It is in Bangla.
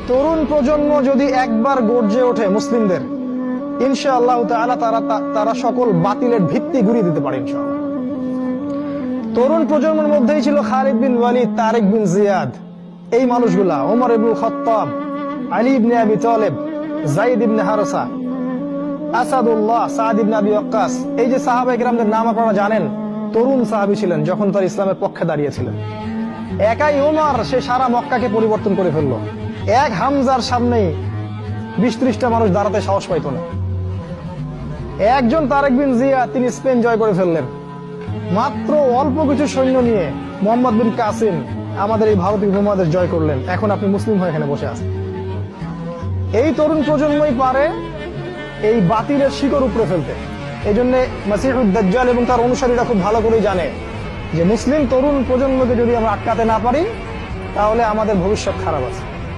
তরুণ প্রজন্ম যদি একবার গর্জে ওঠে মুসলিমদের, ইনশাআল্লাহ তাআলা তারা সকল বাতিলের ভিত্তি গুঁড়িয়ে দিতে পারে ইনশাআল্লাহ। তরুণ প্রজন্মের মধ্যেই ছিল খালিদ বিন ওয়ালিদ, তারেক বিন জিয়াদ, এই মানুষগুলা, ওমর ইবনুল খাত্তাব, আলী ইবনে আবি তালেব, যায়েদ ইবনে হারেসা, আসাদুল্লাহ, সাদ ইবনে আবি ওয়াক্কাস। এই যে সাহাবায়ে কেরামদের নাম আপনারা জানেন, তরুণ সাহাবী ছিলেন যখন তার ইসলামের পক্ষে দাঁড়িয়েছিলেন। একাই ওমর, সে সারা মক্কাকে পরিবর্তন করে ফেললো। এক হামজার সামনেই 20-30টা মানুষ দাঁড়াতে সাহস পাইত না। একজন তারেক বিন জিয়াদ, তিনি স্পেন জয় করে ফেললেন মাত্র অল্প কিছু সৈন্য নিয়ে। মোহাম্মদ বিন কাসিম আমাদের এই ভারতীয় উপমহাদেশ জয় করলেন, এখন আপনি মুসলিম হয়ে এখানে বসে আছেন। এই তরুণ প্রজন্মই পারে এই বাতিলের শিকড় উপড়ে ফেলতে। এই জন্য মাসিহুদ দাজ্জাল এবং তার অনুসারীরা খুব ভালো করেই জানে যে মুসলিম তরুণ প্রজন্মকে যদি আমরা আটকাতে না পারি, তাহলে আমাদের ভবিষ্যৎ খারাপ আছে।